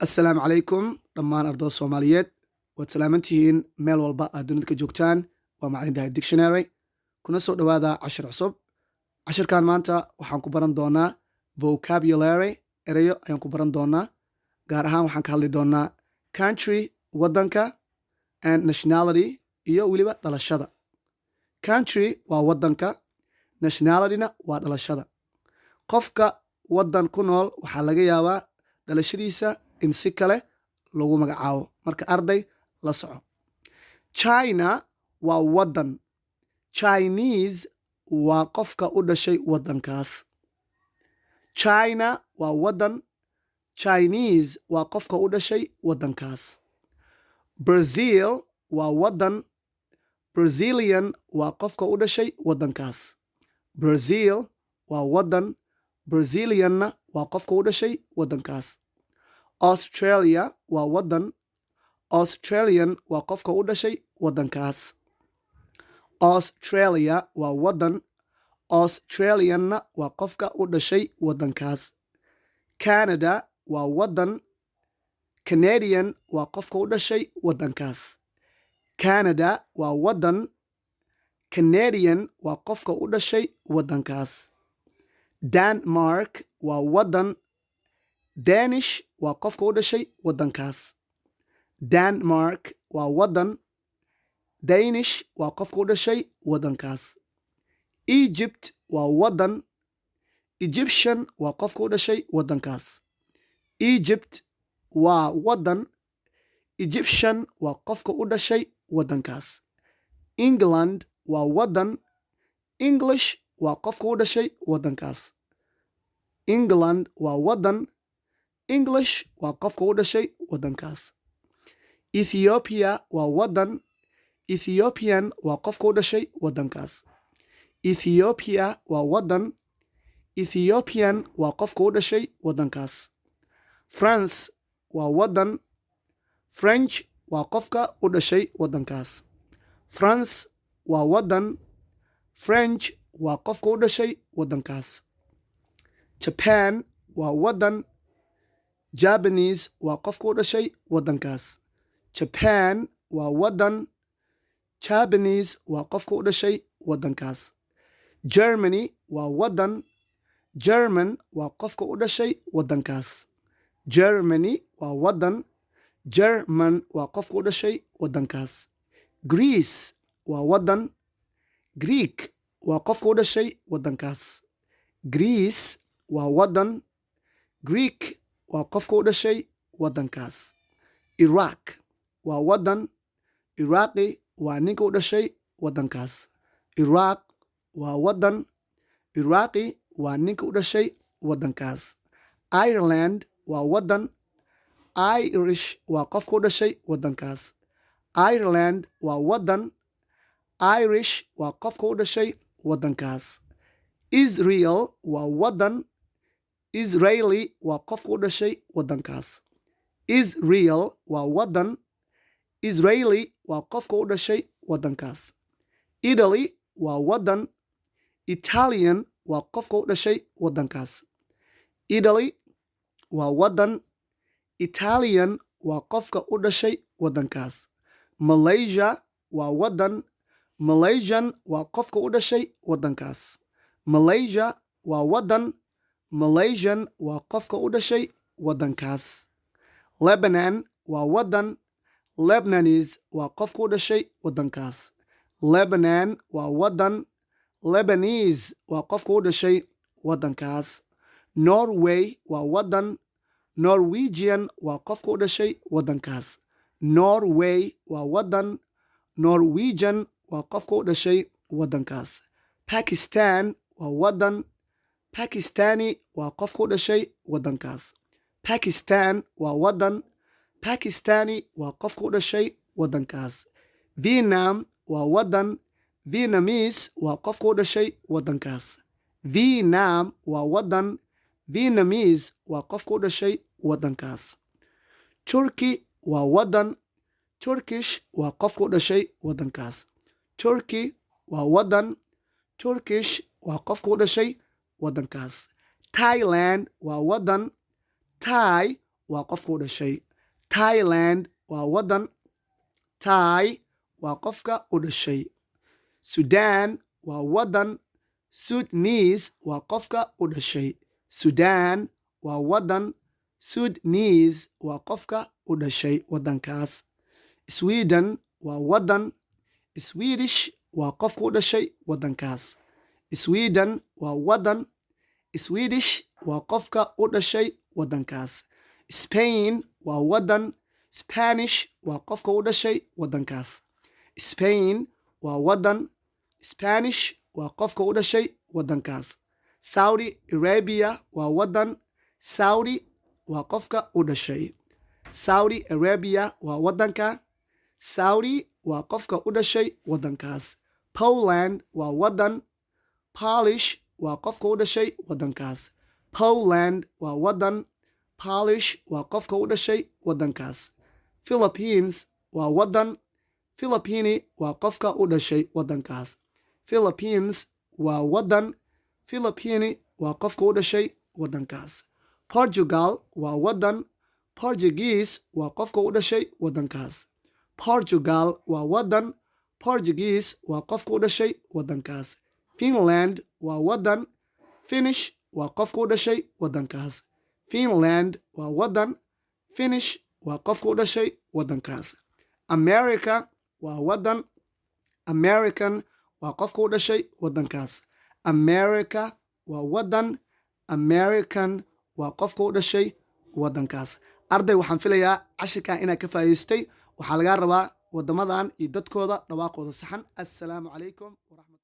Assalaamu calaykum dhammaan ardayda Soomaaliyeed waad salaamantihiin meel walba aad dunida ka joogtaan waa macallin Daahir Dictionary kuna soo dhawaada cashir cusub cashirkan maanta waxaan ku baran doonaa vocabulary erayo ayaan ku baran doonaa gaar ahaan waxaan ka hadli doonaa country wadanka and nationality iyo weliba dhalashada country waa wadanka nationalityna waa dhalashada qofka wadan ku nool waxaa laga yaabaa dhalashadiisa in si kale lagu magacaabo marka arday la soco China waa wadan Chinese waa qofka u dhashay wadankaas China waa wadan Chinese waa qofka u dhashay wadankaas Brazil waa wadan Brazilian waa qofka u dhashay wadankaas Brazil waa wadan Brazilianna waa qofka u dhashay wadankaas Australia waa wadan Australian waa qofka u dhashay wadankaas Australia waa wadan Australianna waa qofka u dhashay wadankaas Canada waa wadan Canadian waa qofka u dhashay wadankaas Canada waa wadan Canadian waa qofka u dhashay wadankaas Denmark waa wadan Danish waa qofka u dhashay wadankaas Denmark waa wadan Danish waa qofka u dhashay wadankaas Egypt waa wadan Egyptian waa qofka u dhashay wadankaas Egypt waa wadan Egyptian waa qofka u dhashay wadankaas England waa wadan English waa qofka u dhashay wadankaas England waa wadan English waa qofka u dhashay wadankaas Ethiopia waa wadan Ethiopian waa qofka u dhashay wadankaas Ethiopia waa wadan Ethiopian waa qofka u dhashay wadankaas France waa wadan French waa qofka u dhashay wadankaas France waa wadan French waa qofka u dhashay wadankaas Japan waa wadan Japanese waa qofka u dhashay wadankaas Japan waa wadan Japanese waa qofka u dhashay wadankaas Germany waa wadan German waa qofka u dhashay wadankaas Germany waa wadan German waa qofka u dhashay wadankaas Greece waa wadan Greek waa qofka u dhashay wadankaas Greece waa wadan Greek waa qofka u dhashay wadankaas Iraq waa wadan Iraqi waa ninka u dhashay wadankaas Iraq waa wadan Iraqi waa ninka u dhashay wadankaas Ireland waa wadan Irish waa qofka u dhashay wadankaas Ireland waa wadan Irish waa qofka u dhashay wadankaas Israel waa wadan Israeli waa qofka u dhashay wadankaas Israel waa wadan Israeli waa qofka u dhashay wadankaas Italy waa wadan Italian waa qofka u dhashay wadankaas Italy waa wadan Italian waa qofka u dhashay wadankaas Malaysia waa wadan Malaysian waa qofka u dhashay wadankaas Malaysia waa wadan Malaysian waa qofka u dhashay wadankaas Lebanon waa wadan Lebanese waa qofka u dhashay wadankaas Lebanon waa wadan Lebanese waa qofka u dhashay wadankaas Norway waa wadan Norwegian waa qofka u dhashay wadankaas Norway waa wadan Norwegian waa qofka u dhashay wadankaas Pakistan waa wadan Pakistani waa qofka u dhashay wadankaas Pakistan waa wadan Pakistani waa qofka u dhashay wadankaas Vietnam waa wadan Vietnamese waa qofka u dhashay wadankaas Vietnam waa wadan Vietnamese waa qofka u dhashay wadankaas Turkey waa wadan Turkish waa qofka u dhashay wadankaas Turkey waa wadan Turkish waa qofka u dhashay wadankaas Thailand waa wadan Thai waa qofka u dhashay. Thailand waa waddan. Thai waa qofka u dhashay. Sudan waa waddan. Sudanese waa qofka u dhashay. Sudan waa waddan. Sudanese waa qofka u dhashay waddankaas. Sweden waa waddan. Swedish waa qofka u dhashay waddankaas. Sweden waa waddan. Swedish waa qofka u dhashay waddankaas. Spain waa waddan. Spanish waa qofka u dhashay waddankaas. Spain waa waddan. Spanish waa qofka u dhashay waddankaas. Saudi Arabia waa waddan. Saudi waa qofka u dhashay. Saudi Arabia waa waddanka. Saudi waa qofka u dhashay waddankaas. Poland waa waddan. Polish waa qofka u dhashay waddankaas. Poland waa waddan. Polish waa qofka u dhashay waddankaas. Philippines waa waddan. Philippine waa qofka u dhashay waddankaas. Philippines waa waddan. Philippine waa qofka u dhashay waddankaas. Portugal waa waddan. Portuguese waa qofka u dhashay waddankaas. Portugal waa waddan. Portuguese waa qofka u dhashay waddankaas. Finland waa waddan. Finnish waa qofka u dhashay waddankaas. Finland waa waddan. Finnish waa qofka u dhashay waddankaas. America waa waddan. American waa qofka u dhashay waddankaas. America waa waddan. American waa qofka u dhashay waddankaas. Arday, waxaan filayaa cashirkan inaad ka faa'iidaystay. waxaa lagaa rabaa waddamadan iyo dadkooda dhawaaqooda saxan. Assalaamu calaykum waraxmatullahi